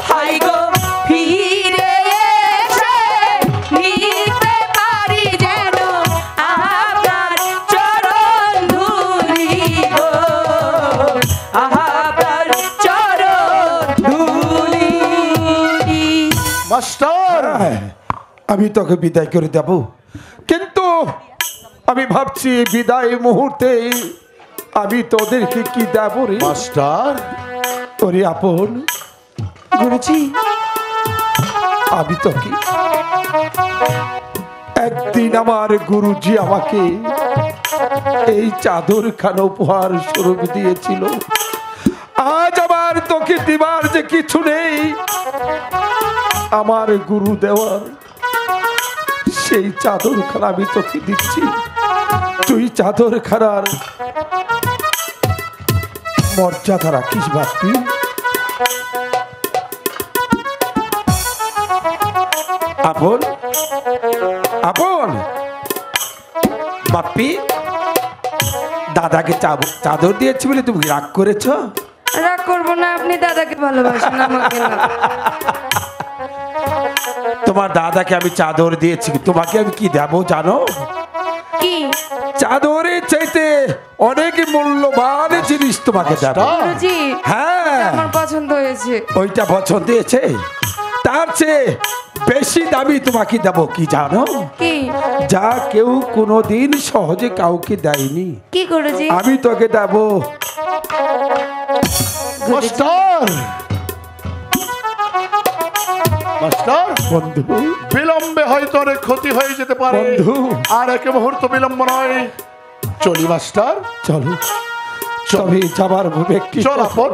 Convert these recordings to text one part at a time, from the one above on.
High গো ফিরে এসে নিতে পারি যেন আপনার চরণ ধুলি গো, আপনার চরণ ধুলি। মাস্টার, আমি তোকে বিদায় করে দেব, কিন্তু আমি ভাবছি বিদায় মুহূর্তে আমি তোদেরকে কি দেব রে মাস্টার। তোরে আপন গুরুজি। আমি তোকে একদিন আমার গুরুজি আমাকে এই চাদর খানা উপহার স্বরূপ দিয়েছিল। আজ আমার তোকে দিবার যে কিছু নেই, আমার গুরু দেওয়ার সেই চাদর খানা আমি তোকে দিচ্ছি। তুই চাদর খানার মর্যাদা রাখিস বাপ্পি। আপন আপন বাপ্পি, দাদাকে চাদর দিয়েছি বলে তুমি রাগ করেছ? রাগ করবো না, আপনি দাদাকে ভালোবাসেন, আমাকে না। তোমার দাদাকে আমি চাদর দিয়েছি, তোমাকে আমি কি দেবো জানো? কি? চাদরের চাইতে অনেক মূল্যবান জিনিস তোমাকে দেবো। গুরুজি, হ্যাঁ, আমার পছন্দ হয়েছে। ওইটা পছন্দ হয়েছে, তার চেয়ে বেশি দামি তোমাকে দেবো কি জানো? কি? যা কেউ কোনোদিন সহজে কাউকে দেয়নি, কি গুরুজি? আমি তোকে দেবো। মাস্টার, মাস্টার, বন্ধু, বিলম্বে হয়তো অনেক ক্ষতি হয়ে যেতে পারে। বন্ধু। আর এক মুহূর্ত বিলম্ব নয়, চলি মাস্টার। চলো, তবে যাবার ব্যক্তি চল আপন,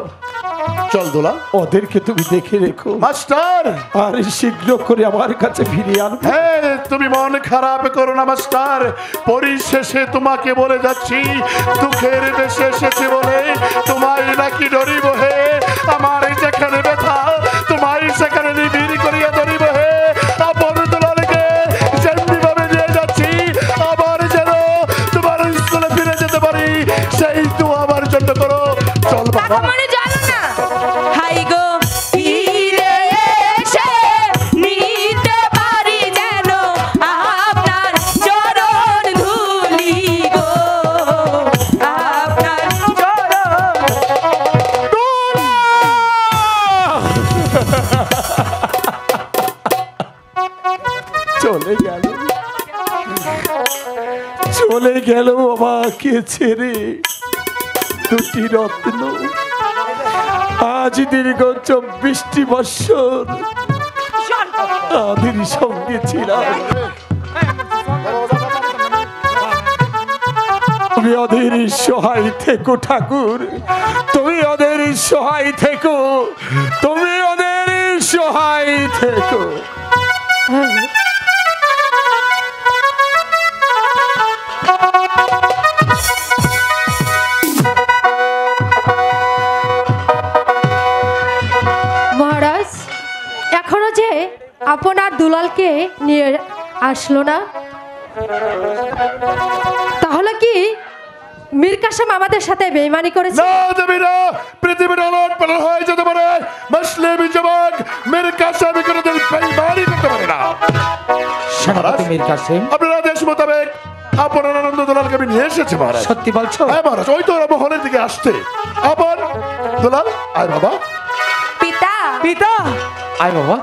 চল দোলাল। ওদেরকে তুমি দেখে রেখো মাস্টার, আর শীঘ্র করে আমার কাছে ফিরিয়ে আনবে। হ্যাঁ, তুমি মন খারাপ করো না মাস্টার। পরিশেষে তোমাকে বলে যাচ্ছি, দুঃখের দেশে এসেছি বলে তোমায় নাকি ধরিব হে। আমার যেখানে ব্যথা তোমায় সেখানে নিবিড় করিয়া ধরিব হে। আপন দোলালকে যেমনি ভাবে নিয়ে যাচ্ছি, আবার যেন তোমার স্কুলে ফিরে যেতে পারি, সেই তো আমার জন্য করো। চল বাবা। মানে জানো না, হাই গো ফিরে এসে নিতে পারি যেন আপনার চরণ ধুলি গো, আপনার চরণ। চলে গেল, চলে গেল আমাকে ছেড়ে দুটি রত্ন। আজ দীর্ঘ 24টি বৎসর তাদের সঙ্গে ছিলাম। তুমি ওদের সহায় থেকো ঠাকুর, তুমি ওদের সহায় থেকো, তুমি ওদের সহায় থেকো। মহারাজ, এখনো যে আপনার দুলালকে নিয়ে আসলো না, তাহলে কি মীর কাসেম আমাদের সাথে বেঈমানি করেছে? না দেবী না, পৃথিবীর আলোট পালন হয়ে যেতে পারে, মুসলিম জবান মীর কাসেম কোনোদিন বেঈমানি করতে পারে না। সেনাপতি মীর কাসেম, আপনার আদেশ মোতাবেক আপনার আনন্দ দুলালকে আমি নিয়ে এসেছি মহারাজ। সত্যি বলছো? হ্যাঁ মহারাজ, ওই তো ওরা মহলের দিকে আসছে। আপন দুলাল, আয় বাবা। পিতা, পিতা, আয় বাবা,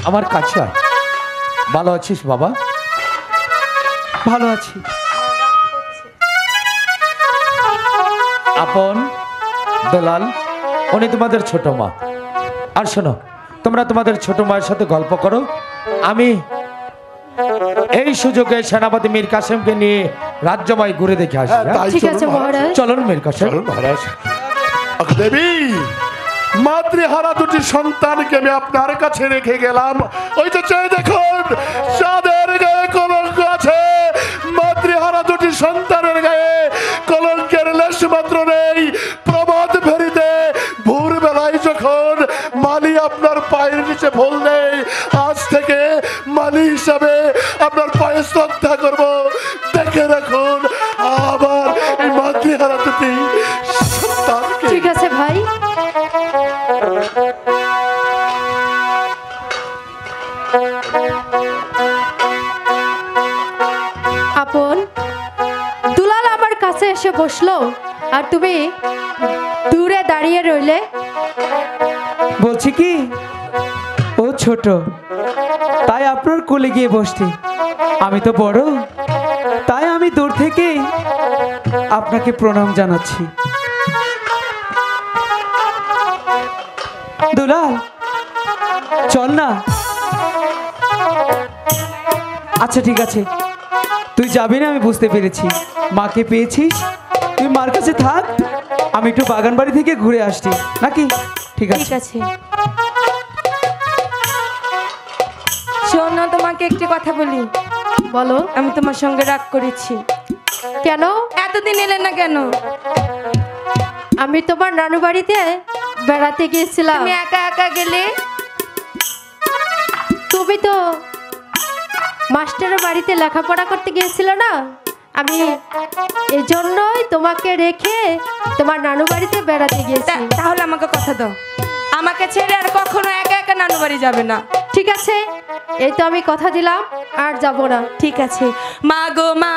আমার কাছে আয়। ভালো আছিস বাবা? ভালো আছি। আপন দলাল, উনি তোমাদের ছোট মা। আর শোনো, তোমরা তোমাদের ছোট মায়ের সাথে গল্প করো, আমি এই সুযোগে সেনাপতি মীর কাসেমকে নিয়ে রাজ্যময় ঘুরে দেখে আসি। হ্যাঁ, তাই ঠিক চলুন আছে মহারাজ। মহারাজ। চলুন মীর কাসেম। চলুন মহারাজ। দেবী, মাতৃহারা দুটি সন্তানকে আমি আপনার কাছে রেখে গেলাম। ওই তো চেয়ে দেখুন, যাদের গায়ে কলঙ্ক আছে, মাতৃহারা দুটি সন্তানের গায়ে কলঙ্কের লেশ মাত্র নেই। প্রভাত ফেরিতে ভোর বেলায় যখন মালি আপনার পায়ের নিচে ফুল নেই, আজ থেকে মালি হিসাবে আপনার পায়ে শ্রদ্ধা করব। দেখে রাখুন আবার এই মাতৃহারা দুটি সন্তানকে। ঠিক আছে ভাই, আপন দুলাল আমার কাছে এসে বসলো আর তুমি দূরে দাঁড়িয়ে রইলে। বলছি কি ও ছোট, তাই আপনার কোলে গিয়ে বসতে। আমি তো বড়, তাই আমি দূর থেকে আপনাকে প্রণাম জানাচ্ছি। দুলাল চল না। আচ্ছা ঠিক আছে, তুই যাবি না আমি বুঝতে পেরেছি। মাকে পেয়েছিস, তুই মার কাছে থাক, আমি একটু বাগান বাড়ি থেকে ঘুরে আসছি নাকি? ঠিক ঠিক আছে। আছে। শোনো, তোমাকে একটি কথা বলি। বলো। আমি তোমার সঙ্গে রাগ করেছি। কেন? এতদিন এলে না কেন? আমি তোমার নানু বাড়িতে বেড়াতে গিয়েছিলাম। তুমি একা একা গেলে। তুমি তো মাস্টারের বাড়িতে লেখাপড়া করতে গিয়েছিল না, আমি এজন্যই তোমাকে রেখে তোমার নানু বাড়িতে বেড়াতে গিয়েছি। তাহলে আমাকে কথা দাও, আমাকে ছেড়ে আর কখনো একা একা নানু বাড়ি যাবে না। ঠিক আছে, এই তো আমি কথা দিলাম, আর যাব না। ঠিক আছে। মা গো মা,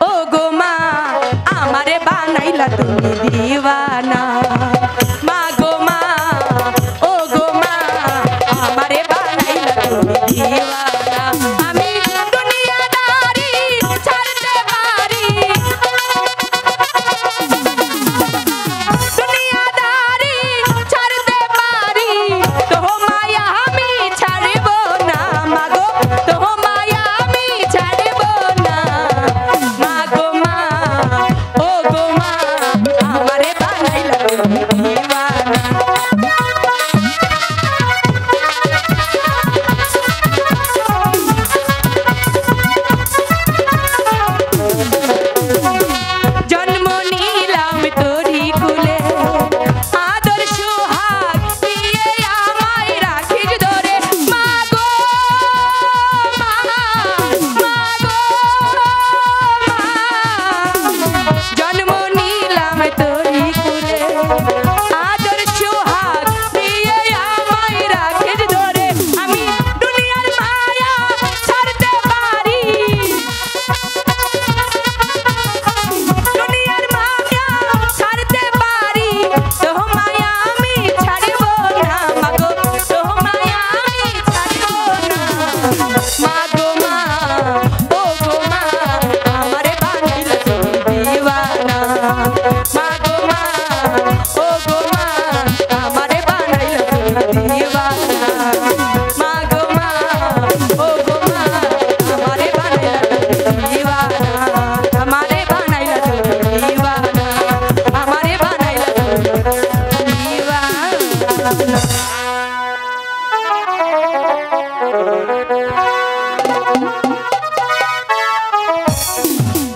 ও গো মা, আমারে বানাইলা তুমি দিওয়ানা। মা গো মা, ও গো মা, আমারে বানাইলা তুমি দিওয়ানা। আমি দুনিয়াদারি ছাড়তে পারি, দুনিয়াদারি ছাড়তে পারি, তো মায়া আমি ছাড়ব না। মা গো, তো মায়া আমি ছাড়ব না। মা গো মা, ও গো মা, আমারে বানাইলা তুমি দিওয়ানা। জন্ম নিলাম তোরি কুলে, আদর সোহাগ দিয়ে আমায় রাখিস ধরে। মা গো মা, মা গো মা, জন্ম নিলাম তোরি কুলে, আদর সোহাগ দিয়ে আমায় রাখিস ধরে। আমি দুনিয়ার মায়া ছাড়তে পারি, দুনিয়ার মায়া ছাড়তে পারি, তো মায়া আমি ছাড়ব না। মা গো, তো মায়া আমি ছাড়ব না। মা গো মা, ও গো মা, আমারে বানাইলা তুমি দিওয়ানা। মা গো মা, ও গো মা, আমারে বানাইলা তুমি দিওয়ানা। মা গো মা, ও গো মা, আমারে বানাইলা তুমি দিওয়ানা। আমারে বানাইলা তুমি দিওয়ানা, আমারে বানাইলা তুমি দিওয়ানা।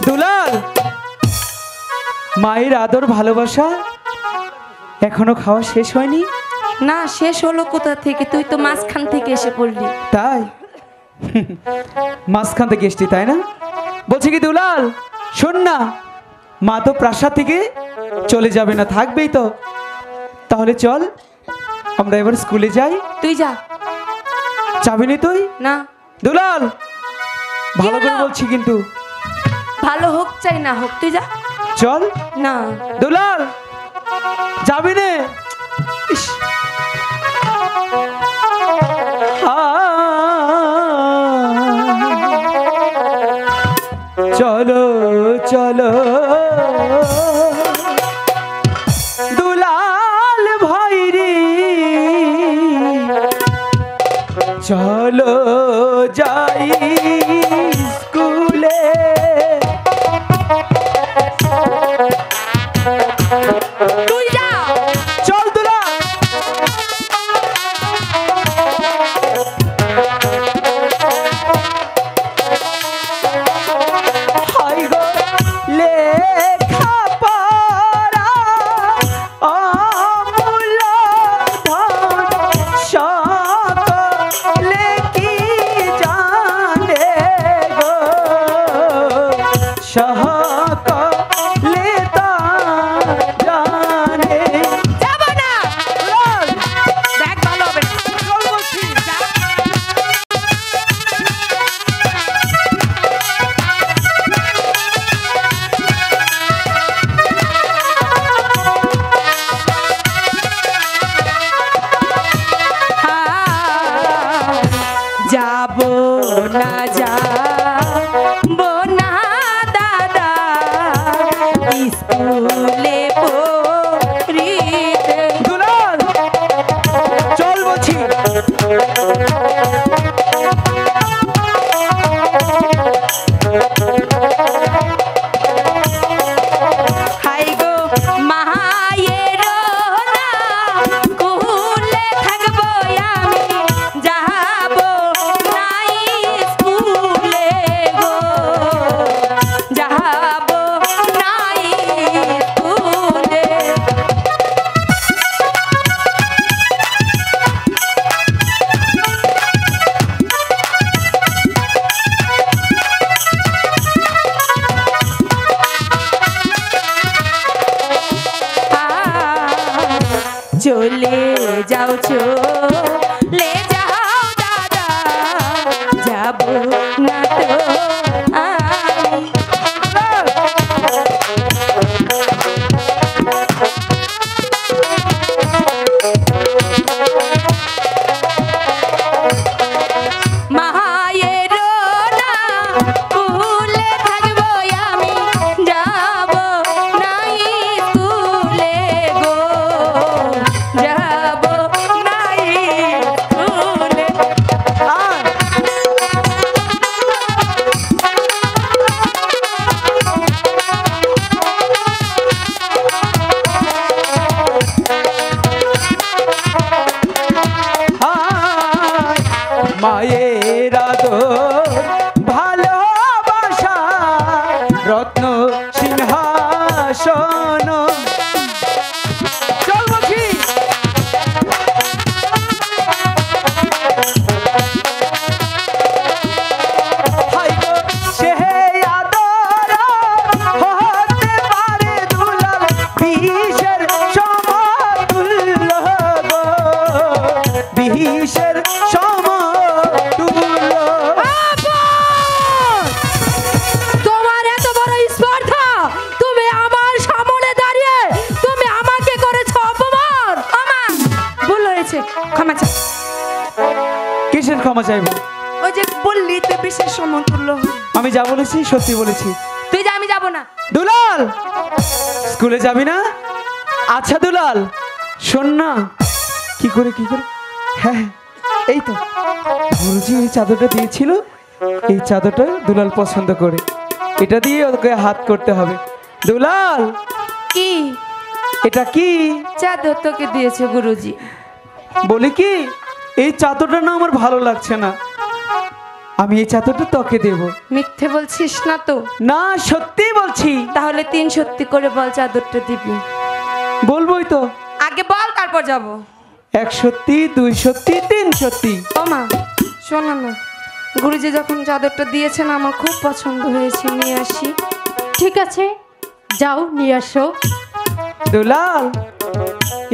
দুলাল, মায়ের আদর ভালোবাসা এখনো খাওয়া শেষ হয়নি? না, শেষ হলো কোথা থেকে? তুই তো মাঝখান থেকে এসে পড়লি। তাই মাঝখান থেকে এসছি, তাই না? বলছি কি দুলাল, শোন না, মা তো প্রাসাদ থেকে চলে যাবে না, থাকবেই তো। তাহলে চল আমরা এবার স্কুলে যাই। তুই যা। যাবি না তুই? না, দুলাল ভালো করে হলো? বলছি কিন্তু। ভালো হোক চাই না হোক, তুই যা। চল। না, দুলাল যাবি নে? ইস। চলো চলো দুলাল ভাই রে, চলো যাই স্কুলে। তুই যা। চল দুলাল। হাই গো লেখা পড়া অমূল্য ধন, সকলে কি জানে না যাবো না দাদা স্কুলে পড়িতে। দুলাল চল বলছি। হাই গো মায়ের না কুলে থাকবো আমি যাব নাই স্কুলে গো যাব নাই স্কুলে। চলে যাও চলে যাও দাদা যাব না তো আমি। মায়ের না কুলে থাকবো আমি যাব নাই স্কুলে গো যাব নাই স্কুলে। মায়ের আদর ভালোবাসা রত্ন সিংহাসন। চল বলছি। হাই গো সে আদর হতে পারে দুলাল বিষের সমতুল্য গো, বিষের সমতুল্য। তোমার এত বড় স্পর্ধা, তুমি আমার সামনে দাঁড়িয়ে তুমি আমাকে করেছো অপমান। ওমা ভুল হয়েছে, ক্ষমা চা। কিসের ক্ষমা চাইবো? ওই যে বললি তুই বিশেষ সমতুল্য। আমি যা বলেছি সত্যি বলেছি। তুই যা, আমি যাব না। দুলাল স্কুলে যাবি না? আচ্ছা দুলাল শোন না। কি করে হ্যাঁ এই তো গুরুজি এই চাদরটা দিয়েছিল, এই চাদরটা দুলাল পছন্দ করে, এটা দিয়ে ওকে হাত করতে হবে। দুলাল কি এটা কি? চাদর তোকে দিয়েছে গুরুজি। বলি কি এই চাদরটা না আমার ভালো লাগছে না, আমি এই চাদরটা তোকে দেব। মিথ্যে বলছিস না তো? না সত্যি বলছি। তাহলে 3 সত্যি করে বল চাদরটা দিবি। বলবোই তো। আগে বল তারপর যাব। 1 সত্যি 2 সত্যি 3 সত্যি। ওমা শোনো না, গুরুজি যখন চাদরটা দিয়েছেন আমার খুব পছন্দ হয়েছে, নিয়ে আসি। ঠিক আছে, যাও নিয়ে আসো। দুলাল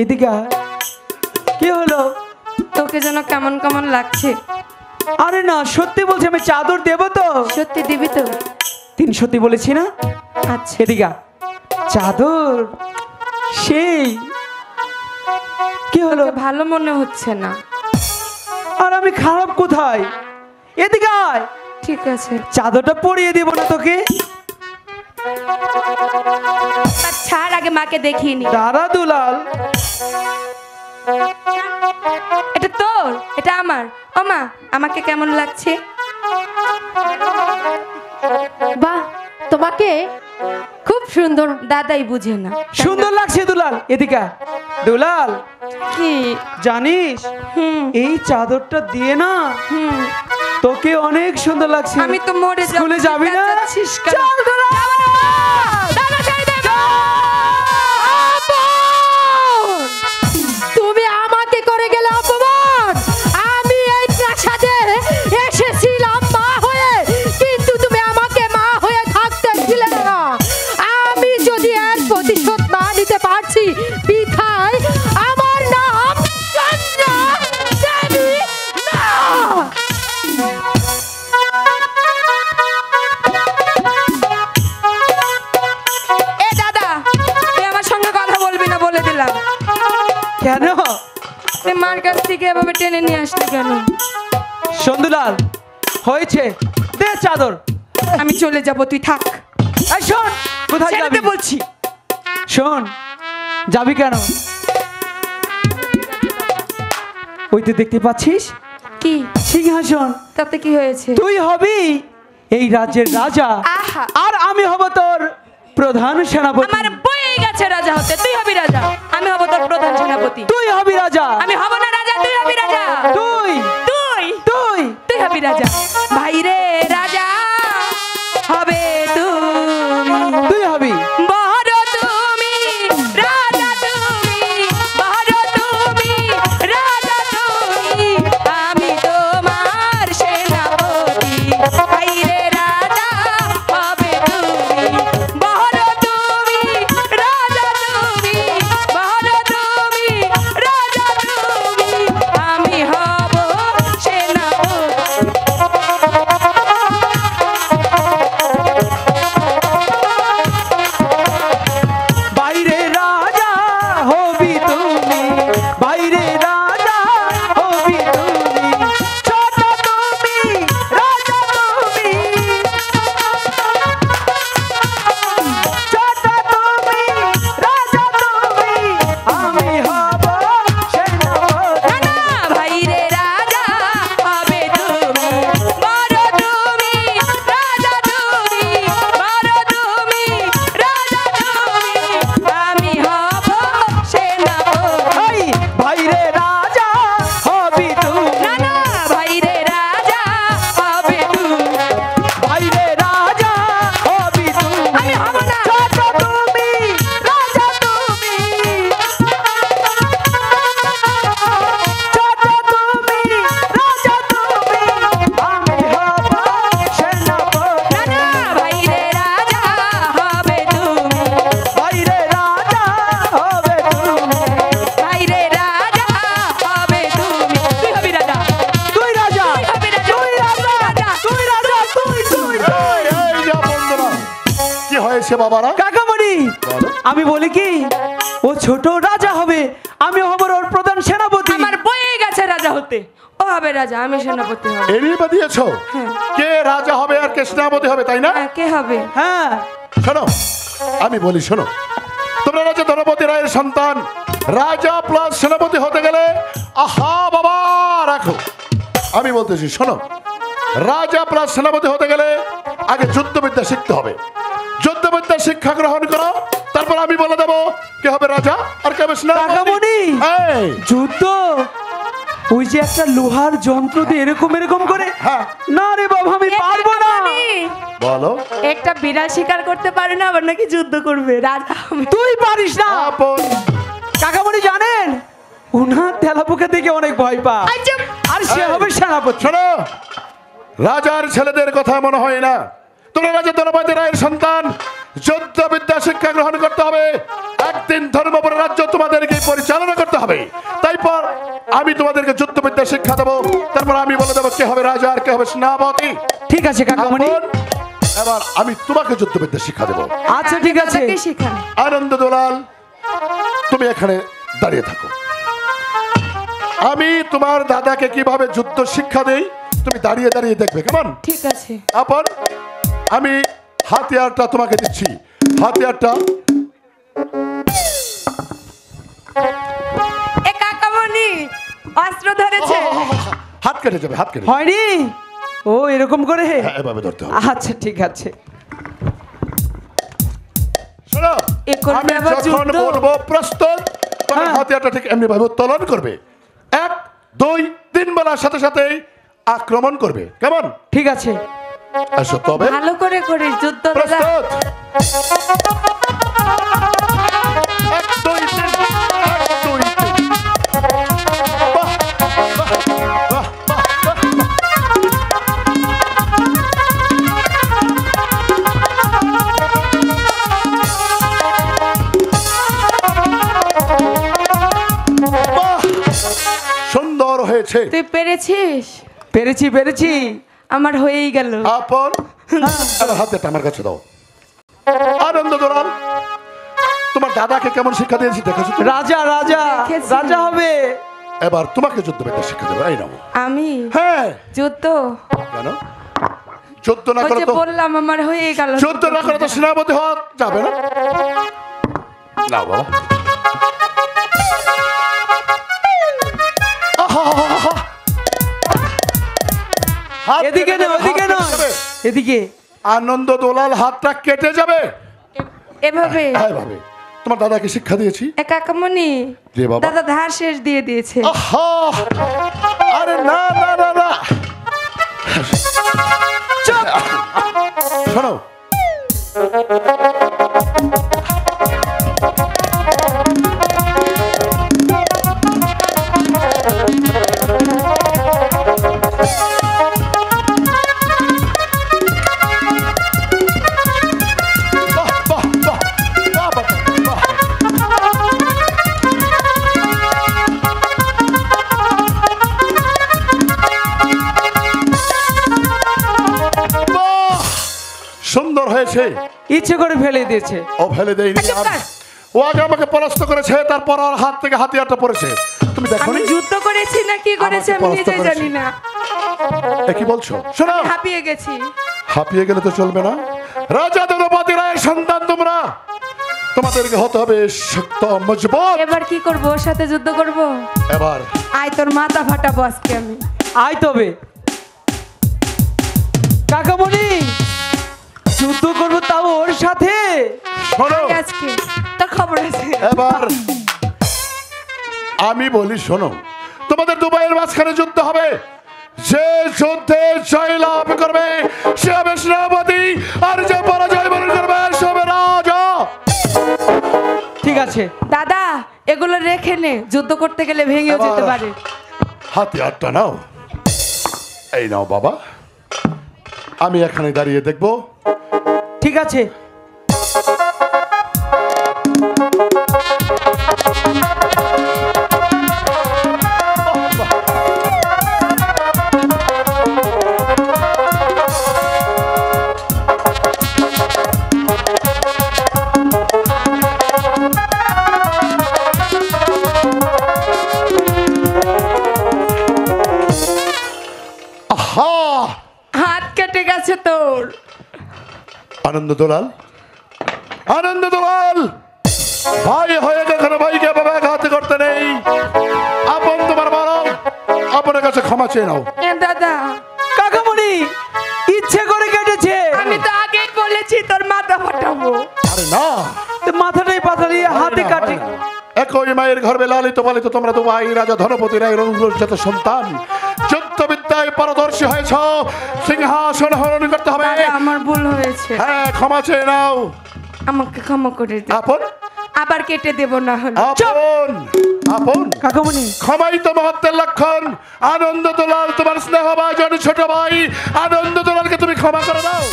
এদিকে আয়। কি হলো? তোকে যেন কেমন কেমন লাগছে। আরে না সত্যি বলছি, আমি চাদর দেব তো। সত্যি দিবি তো? 3 সত্যি বলেছি না? আচ্ছা এদিকে আয়। চাদর সেই কি হলো? তোকে ভালো মনে হচ্ছে না। আর আমি খারাপ কোথায়? এদিকে আয়। ঠিক আছে চাদরটা পরিয়ে দেব না তোকে? আর ছাড়, আগে মাকে দেখিয়ে নি। দাঁড়া দুলাল। এটা তোর, এটা আমার। ও মা, আমাকে কেমন লাগছে? বাহ, তোমাকে খুব সুন্দর। দাদাই বুঝে না। সুন্দর লাগছে দুলাল। এদিকে আয়। দুলাল কি? জানিস এই চাদরটা দিয়ে না হুম তোকে অনেক সুন্দর লাগছে। আমি তো মরে যাব। স্কুলে যাবি না? যাচ্ছিস কেন? চল দুলাল। দাদা ছেড়ে দে। তুমি আমাকে করে গেলে অপমান। আমি এই প্রাসাদে এসেছিলাম মা হয়ে, কিন্তু তুমি আমাকে মা হয়ে থাকতে দিলে না। আমি যদি এর প্রতিশোধ না নিতে পারছি, বিধায় আমার নাম চন্দ্রা দেবী না। এ দাদা, তুই আমার সঙ্গে কথা বলবি না বলে দিলাম। কেন? তুই মার কাছ থেকে এভাবে টেনে নিয়ে আসলি কেন? শোন দুলাল, হয়েছে, দে চাদর। আমি চলে যাব, তুই থাক। এই শোন, কোথায় ছেড়ে যাবি দে বলছি। শোন, যাবি কেন? ওই তো দেখতে পাচ্ছিস কি সিংহাসন, তাতে কি হয়েছে? তুই হবি এই রাজ্যের রাজা, আহা। আর আমি হব তোর প্রধান সেনাপতি। আমার বয়ে গেছে রাজা হতে, তুই হবি রাজা, আমি হব তোর প্রধান সেনাপতি। তুই হবি রাজা। আমি হব না রাজা, তুই হবি রাজা। তুই তুই তুই তুই হবি রাজা। ভাই রে রাজা হবে তুমি, তুই হবি। বড় তুমি রাজা, তুমি বড় তুমি রাজা, তুমি আমি তোমার সেনাপতি। ভাই রে রাজা হবে তুমি, বড় তুমি রাজা, তুমি বড় তুমি রাজা, তুমি আমি হব সেনাপতি। বাইরে রাজা হবি তুমি, বাইরে রাজা হবি তুমি, ছোট তুমি রাজা, তুমি ছোট তুমি রাজা, তুমি আমি হব সেনাপতি। না ভাই রে রাজা হবে তুমি, বড় তুমি রাজা, তুমি বড় তুমি রাজা, তুমি আমি হব সেনাপতি। এই বাইরে রাজা হবি তুমি, না না ভাই রে রাজা হবে তুমি, বাইরে রাজা হবি তুমি, আমি হব না। ছোট তুমি রাজা, তুমি ছোট তুমি রাজা, তুমি আমি হব সেনাপতি। না না ভাই রে রাজা হবে তুমি, বাইরে রাজা হবে তুমি, ভাই রে রাজা হবে তুমি, তুই হবি রাজা, তুই রাজা, তুই হবি রাজা, তুই রাজা, তুই রাজা, তুই তুই তুই। এই যা বন্ধুরা, কি হয়েছে বাবারা? কাকামণি, আমি বলি কি, ও ছোট রাজা হবে, আমি হব ওর প্রধান সেনাপতি। আমার বয়ে গেছে রাজা হতে, ও হবে রাজা, আমি সেনাপতি হব। এরই বা দিয়েছো কে রাজা হবে আর কে সেনাপতি হবে, তাই না? হ্যাঁ, কে হবে? হ্যাঁ, শোনো, আমি বলি শোনো, তোমরা রাজা ধনপতি রায়ের সন্তান, রাজা প্লাস সেনাপতি হতে গেলে আহা বাবা রাখো, আমি বলতেছি শোনো, রাজা প্লাস সেনাপতি হতে গেলে আগে যুদ্ধবিদ্যা শিখতে হবে। যুদ্ধবিদ্যা শিক্ষা গ্রহণ করো, তারপর আমি বলে দেবো কে হবে রাজা আর কে হবে সেনাপতি। কাকামণি, এই, যুদ্ধ ওই যে একটা লোহার যন্ত্র দিয়ে এরকম এরকম করে, হ্যাঁ। না রে বাবা আমি পারবো না। বলো একটা বিড়াল শিকার করতে পারে না, আবার নাকি যুদ্ধ করবে রাজা হবে। তুই পারিস না। আপন কাকামণি জানেন, উনার তেলাপোকা থেকে অনেক ভয় পা, আই চুপ। আর সে হবে সেনাপতি। শোনো, রাজার ছেলেদের কথা মনে হয় না। তোমরা রাজা ধনপতি রায়ের সন্তান, যুদ্ধবিদ্যা শিক্ষা গ্রহণ করতে হবে। একদিন ধর্মপুর রাজ্য তোমাদেরকে পরিচালনা করতে হবে। তারপর আমি তোমাদেরকে যুদ্ধবিদ্যা শিক্ষা দেবো, তারপর আমি বলে দেবো কে হবে রাজা আর কে হবে সেনাপতি। ঠিক আছে কাকামণি, আপন, এবার আমি তোমাকে যুদ্ধবিদ্যা শিক্ষা দেবো। আচ্ছা ঠিক আছে। দাদাকে শেখান। আনন্দ দুলাল, তুমি এখানে দাঁড়িয়ে থাকো। আমি তোমার দাদাকে কিভাবে যুদ্ধ শিক্ষা দেই তুমি দাঁড়িয়ে দাঁড়িয়ে দেখবে, কেমন? ঠিক আছে। আপন, আমি হাতিয়ারটা তোমাকে দিচ্ছি। হাতিয়ারটা এ কাকামণি অস্ত্র ধরেছে। হাত কেটে যাবে, হাত কেটে যাবে। হয়নি, ও এরকম করে। হ্যাঁ, এভাবে ধরতে হবে। আচ্ছা ঠিক আছে। শোনো, এ করবে আমি আবার যখন যুদ্ধ? বলবো প্রস্তুত, তখন হ্যাঁ। হাতিয়ারটা ঠিক এমনি ভাবে উত্তোলন করবে। 1, 2, 3 বেলার সাথে সাথেই আক্রমণ করবে, কেমন? ঠিক আছে। আসো তবে ভালো করে করিস যুদ্ধ দাদা। প্রস্তুত। 1, 2, 3, 1, 2, 3। বাহ, বাহ, বাহ, বাহ, বাহ। বাহ, সুন্দর হয়েছে। তুই পেরেছিস? পেরেছি পেরেছি। আমার হয়েই গেল। আপন, এবার হাতটা আমার কাছে দাও। আনন্দ দোলাল, তোমার দাদাকে কেমন শিক্ষা দিয়েছি দেখেছো তো? রাজা রাজা দেখেছি। রাজা হবে। এবার তোমাকে যুদ্ধবিদ্যা শিক্ষা দেবো, এই নাও। আমি হ্যাঁ, যুদ্ধ কেন? যুদ্ধ না ওই করে যে তো বললাম আমার হয়ে গেল যুদ্ধ না করে তো সেনাপতি হওয়া যাবে না। না বাবা, আহা! হাত এদিকে কেটে না, যাবে, ওদিকে হাত না, কেটে যাবে। এদিকে। আনন্দ দোলাল হাতটা কেটে যাবে। এভাবে এভাবে তোমার দাদাকে শিক্ষা দিয়েছি। কাকামণি জি বাবা। দাদা ধার শেষ দিয়ে দিয়েছে। আহা! আরে না না না না, চুপ। শোনো, বাহ বাহ বাহ বাহ বাহ বাহ। বাহ! সুন্দর হয়েছে। ইচ্ছে করে ফেলে দিয়েছে। ও ফেলে দেয়নি চুপ আর। কর। ও আগে আমাকে পরাস্ত করেছে, তারপর ওর হাত থেকে হাতিয়ারটা পড়েছে। তুমি দেখো আমি নি? যুদ্ধ করেছি না কি করেছি আমাকে আমি পরাস্ত নিজে করেছে। জানি না। এ কি বলছো? শোনো, হাঁপিয়ে গেছি। হাঁপিয়ে গেলে তো চলবে না। রাজা দ্রৌপদী রায়ের সন্তান তোমরা, তোমাদেরকে হতে হবে শক্ত মজবুত। এবার কি করব? ওর সাথে যুদ্ধ করব? এবার আয় তোর মাথা ফাটাবো আজকে আমি। আয় তবে কাকামণি, যুদ্ধ করবো তাও ওর সাথে। শোনো, আয় আজকে তোর খবর আছে। এবার আমি বলি শোনো, তোমাদের দুবাইয়ের মাঝখানে যুদ্ধ হবে। যে যুদ্ধে জয় লাভ করবে সে হবে সেনাপতি, আর যে পরাজয় বরণ করবে সে হবে রাজা। ঠিক আছে। দাদা এগুলো রেখে নে, যুদ্ধ করতে গেলে ভেঙেও এবার- যেতে পারে। হাতিয়ারটা নাও। এই নাও বাবা, আমি এখানে দাঁড়িয়ে দেখবো। ঠিক আছে। আহা! হাত কেটে গেছে তোর। আনন্দ দোলাল, আনন্দ দোলাল, ভাই হয়ে কখনো ভাইকে বাবা ঘাত করতে নেই। আপন তোমার বড়, আপনার কাছে ক্ষমা চেয়ে নাও। এ দাদা কাকামণি ইচ্ছে করে কেটেছে। আমি তো আগেই বলেছি তোর মাথা ফাটাবো। আরে না, তো মাথাটাই পাতালিয়ে হাতে কাটে। একই মায়ের গর্ভে লালিত পালিত তোমরা তো ভাই রাজা ধনপতি রায়ের অনুগ্রহজাত সন্তান। যুদ্ধবিদ্যায় পারদর্শী হয়েছ, সিংহাসন হরণ করতে হবে। দাদা আমার ভুল হয়েছে, হ্যাঁ, ক্ষমা চেয়ে নাও। আমাকে ক্ষমা করে দে। আপন আবার কেটে দেব না হলে। আপন আপন কাকামণি ক্ষমাই তো মহত্বের লক্ষণ। আনন্দ দোলাল তোমার স্নেহভাজন ছোট ভাই, আনন্দ দোলালকে তুমি ক্ষমা করে দাও।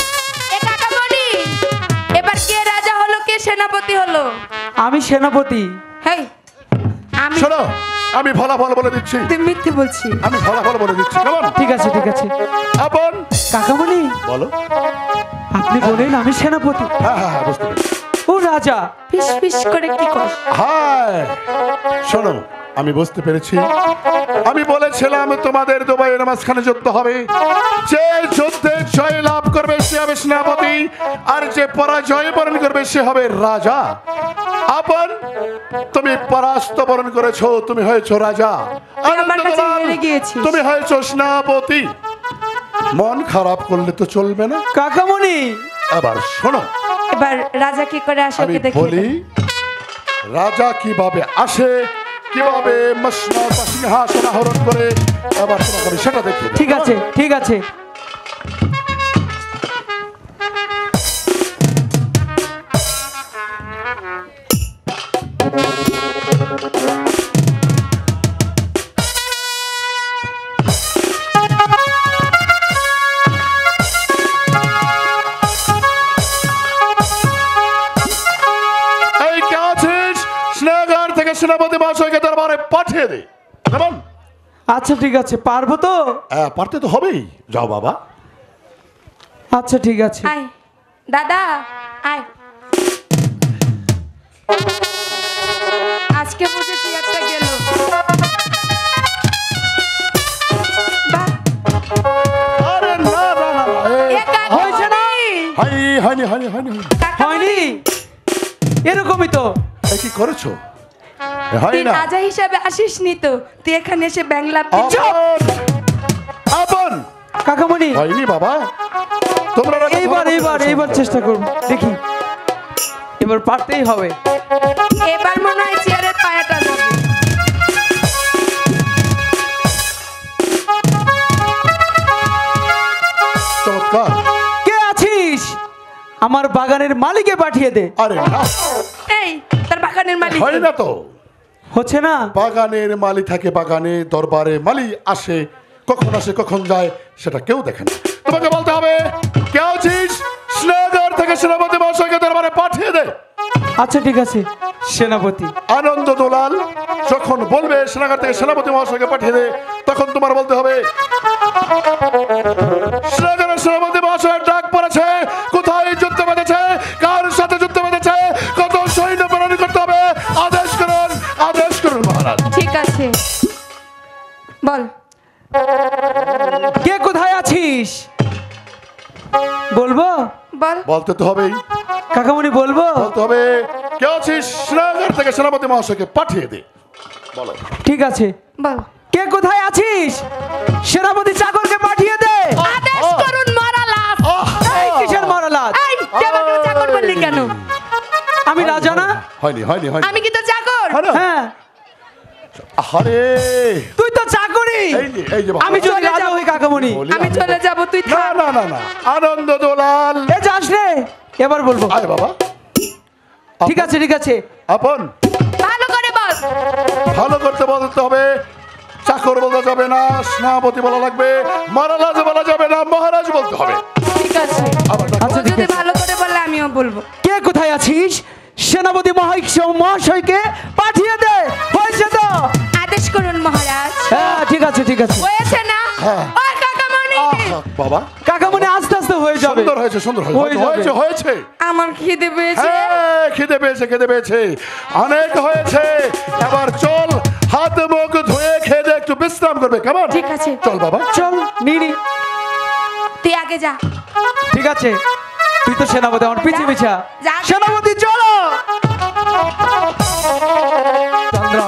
এ কাকামণি, এবার কে রাজা হলো কে সেনাপতি হলো? আমি সেনাপতি। হেই আমি শোনো, আমি ফলাফল বলে দিচ্ছি, তুই মিথ্যে বলছি। আমি ফলাফল বলে দিচ্ছি। কেমন ঠিক আছে ঠিক আছে। আপন কাকামণি বলো। আপনি বলেন আমি সেনাপতি, হ্যাঁ হ্যাঁ হ্যাঁ, বুঝতে পেরেছি। ও রাজা। ফিস ফিস করে কি কর? হ্যাঁ শোনো, আমি বুঝতে পেরেছি। আমি বলেছিলাম তোমাদের দুবাইয়ের মাঝখানে যুদ্ধ হবে। যে যুদ্ধে জয় লাভ করবে সে হবে সেনাপতি, আর যে পরাজয় বরণ করবে সে হবে রাজা। আপন তুমি পরাস্ত বরণ করেছো, তুমি হয়েছো রাজা। তুই আমার কাছে আনন্দলাল, হেরে গিয়েছিস। তুমি হয়েছো সেনাপতি। মন খারাপ করলে তো চলবে না। কাকামণি আবার শোনো, এবার রাজা কি করে আসে আমি ওকে দেখে বলি রাজা কিভাবে আসে, কিভাবে মসনদ বা সিংহাসন আহরণ করে, এবার তোমাকে আমি সেটা দেখি। ঠিক আছে ঠিক আছে। এই কে আছিস? স্নেহগার থেকে সেনাপতি মহাশয়কে দরবারে পাঠিয়ে দে। কেমন? আচ্ছা ঠিক আছে, পারবো তো? পারতে তো হবেই। যাও বাবা। আচ্ছা ঠিক আছে। আয় দাদা আয়। আজকে বুঝেছি একটা গেল। বাহ, আরে না না না, না, একা করেছো? হয় তুই না রাজা হিসাবে আসিসনি তো, তুই এখানে এসে ব্যাংলা আপন আপন কাকামণি হয়নি বাবা, তোমরা এইবার চেষ্টা করব, দেখি এবার পারতেই হবে। এবার মনে হয় চেয়ারের পায়াটা যাবে। চমৎকার। কে আছিস? আমার বাগানের মালিকে পাঠিয়ে দে। আরে না, এই তার বাগানের মালিক হয় না তো। হচ্ছে না? বাগানের মালি থাকে বাগানে, দরবারে মালি আসে, কখন যায় সেটা কেউ দেখে না। তোমাকে বলতে হবে কে আছিস, শ্রীনগর থেকে সেনাপতি মহাশয়কে দরবারে পাঠিয়ে দে। আচ্ছা ঠিক আছে সেনাপতি। আনন্দ দুলাল যখন বলবে শ্রীনগর থেকে সেনাপতি মহাশয়কে পাঠিয়ে দে, তখন তোমার বলতে হবে শ্রীনগরের সেনাপতি মহাশয়ের ডাক পড়েছে, কোথায় যুদ্ধ বেঁধেছে, কার সাথে যুদ্ধ বেঁধেছে, কত সৈন্য প্রেরণ করতে হবে, আদেশ করুন মহারাজ। ঠিক আছে, বল। কে কোথায় আছিস বলবো? বল। বলতে তো হবেই, কাকামণি বলবো? বলতে হবে কে আছিস, শ্রীনগর থেকে সেনাপতি মহাশয়কে পাঠিয়ে দে। বলো। ঠিক আছে, বল। কে কোথায় আছিস? সেনাপতি চাকরকে পাঠিয়ে দে। আদেশ করুন মহারাজ। এই কিসের মরালাত? এই তুই আমাকে চাকর বললি কেন? আমি রাজা না? হয়নি। আমি কি তো চাকর? হ্যাঁ আরে তুই তো চাকরি। এই যে বাবা। আমি যদি চলে রাজা যাবো। হই কাকামণি, বলি আমি চলে যাব, তুই না থাক। না আনন্দ দুলাল এ যাস রে, এবার বলবো। আয় বাবা। ঠিক আছে আপন ভালো করে বল। ভালো করতে বলতে হবে, চাকর বলতে যাবে না, সেনাপতি বলা লাগবে, মহারাজ বলা যাবে না, মহারাজ বলতে হবে। ঠিক আছে, আবার দেখো। আচ্ছা ও ঠিক যদি আছে। ভালো করে বলে আমিও বলবো। কে কোথায় আছিস? সেনাপতি মহাশয়কে পাঠিয়ে দে। হয়েছে তো? আদেশ করুন মহারাজ। হ্যাঁ ঠিক আছে হয়েছে না? হ্যাঁ। ও কাকামণি, আহা, বাবা কাকামণি আস্তে আস্তে হয়ে যাবে। সুন্দর হয়ে যাবে। হয়েছে আমার খিদে পেয়েছে। হ্যাঁ, খিদে পেয়েছে অনেক হয়েছে। এবার চল, হাত মুখ ধুয়ে খেয়ে দে, একটু বিশ্রাম করবে, কেমন? ঠিক আছে। চল বাবা। চল নিনি। তুই আগে যা। ঠিক আছে, তুই তো সেনাপতি, আমার পিছে যা। পিছা। যা। সেনাপতি চলো। চন্দ্রা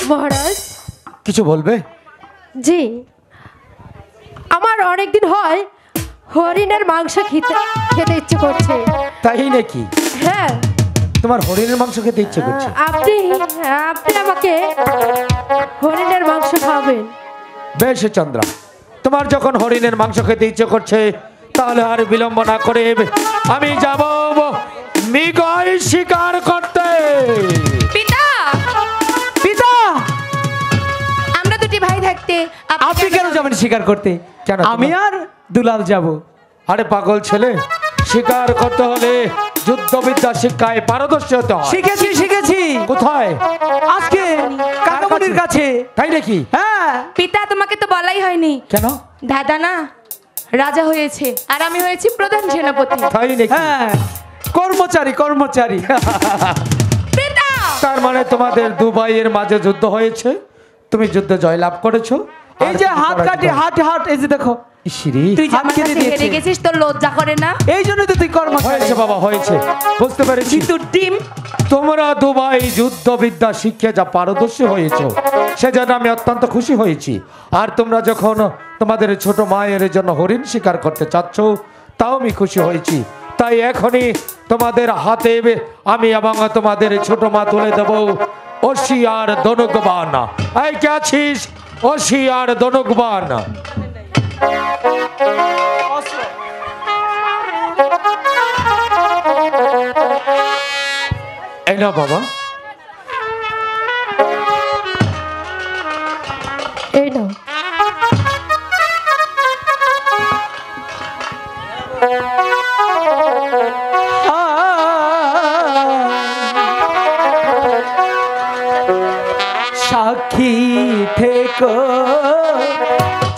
মহারাজ, কিছু বলবে? জি, আমার অনেকদিন হয় হরিণের মাংস খেতে ইচ্ছে করছে। তাই নাকি? হ্যাঁ, তোমার হরিণের মাংস খেতে ইচ্ছে করছে? আপনি আমাকে হরিণের মাংস খাবেন। বেশ চন্দ্রা, তোমার যখন হরিণের মাংস খেতে ইচ্ছে করছে, তাহলে আর বিলম্ব না করে আমি যাব মৃগয় শিকার করতে। পিতা, পিতা, আমরা দুটি ভাই থাকতে আপনি কেন যাবেন শিকার করতে? কেন? আমি আর দুলাল যাব। আরে পাগল ছেলে, শিকার করতে হলে যুদ্ধবিদ্যা শিক্ষায় পারদর্শী হতে হয়। শিখেছি। কোথায়? আজকে কাকামণির কাছে। তাই নাকি? হ্যাঁ। পিতা, তোমাকে তো বলাই হয়নি। কেন? দাদা না রাজা হয়েছে, আর আমি হয়েছি প্রধান সেনাপতি। তাই নাকি? হ্যাঁ, কর্মচারী। পিতা, তার মানে তোমাদের দু ভাইয়ের মাঝে যুদ্ধ হয়েছে, তুমি যুদ্ধে জয়লাভ করেছো। এই যে হাত কাটি হাট, এই যে দেখো। ইসিরি, তুই যে হাত আমার কেটে কাছে দিয়েছে। হেরে গেছিস, তোর লজ্জা করে না? এই জন্য তো তুই কর্মচারী। হয়েছে বাবা, হয়েছে, বুঝতে পেরেছি। তোর ডিম। তোমরা দু ভাই যুদ্ধবিদ্যা শিক্ষে যা পারদর্শী হয়েছো, সেজন্য আমি অত্যন্ত খুশি হয়েছি। আর তোমরা যখন তোমাদের ছোট মায়ের জন্য হরিণ শিকার করতে চাচ্ছ, তাও আমি খুশি হয়েছি। তাই এখনই তোমাদের হাতে আমি এবং তোমাদের ছোট মা তুলে দেব অসি আর ধনুকবান। এই কে আছিস? অসি আর ধনুকবান। এই না বাবা, এই নাও। সাক্ষী থেকো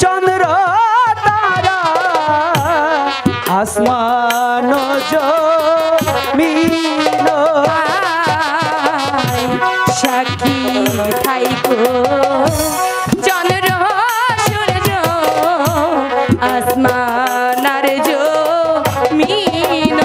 চন্দ্র তারা, আসমান জমিন, সাক্ষী থাইকো চন্দ্র সূর্য আসমান আর জমিন।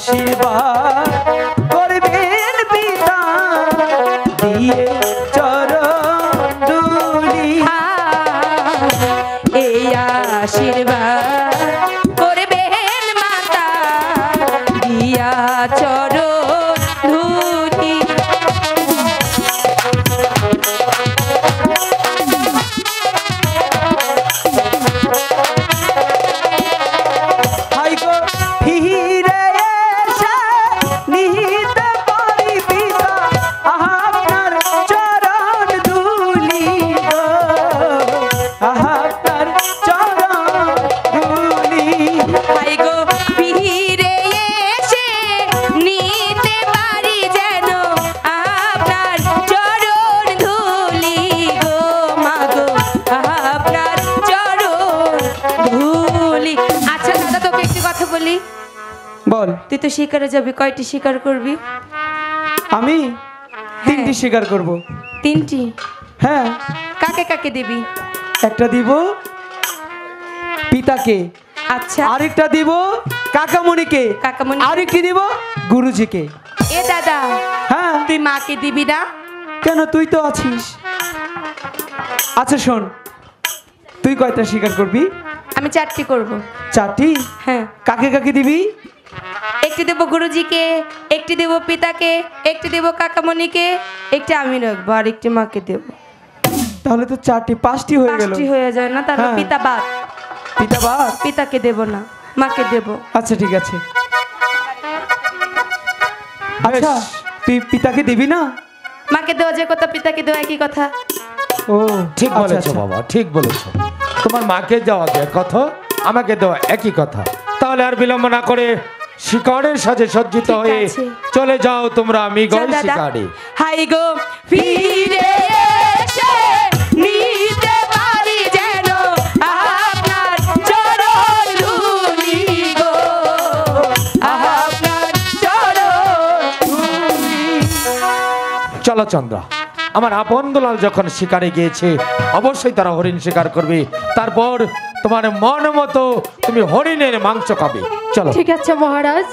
আশীর্বাদ করবেন পিতা দিয়ে চরণ ধুলি। এই আশীর্বাদ করবেন মাতা দিয়া চরণ ধুলি। হাই গো ফিরে এসে নিতে পারি পিতা আপনার চরণ ধুলি গো, আপনার চরণ ধুলি। হাই গো ফিরে এসে নিতে পারি যেন আপনার চরণ ধুলি গো মাগো আপনার চরণ ধুলি। আচ্ছা দাদা তোকে একটি কথা বলি, বল। তুই তো শিকারে যাবি, কয়টি শিকার করবি? আমি 3টি শিকার করব। 3টি? হ্যাঁ। কাকে কাকে দিবি? একটা দিব পিতাকে, আচ্ছা আরেকটা দিব কাকামণিকে, কাকামণি। আরেকটি দিব গুরুজিকে। এ দাদা হ্যাঁ। তুই মাকে দিবি না? কেন, তুই তো আছিস। আচ্ছা শোন, তুই কয়টা শিকার করবি? আমি 4টি করব। 4টি? হ্যাঁ। কাকে কাকে দিবি? একটি দেব গুরুজিকে, একটি দেব পিতাকে, একটি দেব কাকামণিকে, একটি আমি রাখবো, আর একটি মাকে দেব। তাহলে তো 4টি, 5টি হয়ে গেল। 5টি হয়ে যায় না? তাহলে হ্যাঁ। পিতা বাদ। পিতা বাদ? পিতাকে দেব না, মাকে দেব। আচ্ছা ঠিক আছে। আচ্ছা তুই পিতাকে দিবি না? মাকে দেওয়া যে কথা, পিতাকে দেওয়া একই কথা। ও ঠিক আচ্ছা, বলেছো আচ্ছা। বাবা, ঠিক বলেছো। তোমার মাকে দেওয়া এক কথা, আমাকে দেওয়া একই কথা। তাহলে আর বিলম্ব না করে শিকারের সাজে সজ্জিত ঠিক হয়ে আছে। চলে যাও তোমরা, আমি যা গই দাদা। শিকারে। হাই গো ফিরে এসে নিতে পারি যেন আপনার চরণ ধুলি গো, আপনার চরণ ধুলি। চলো চন্দ্রা, আমার আপন দুলাল যখন শিকারে গিয়েছে অবশ্যই তারা হরিণ শিকার করবে, তারপর তোমার মন মতো তুমি হরিণের মাংস খাবে। চলো। ঠিক আছে মহারাজ।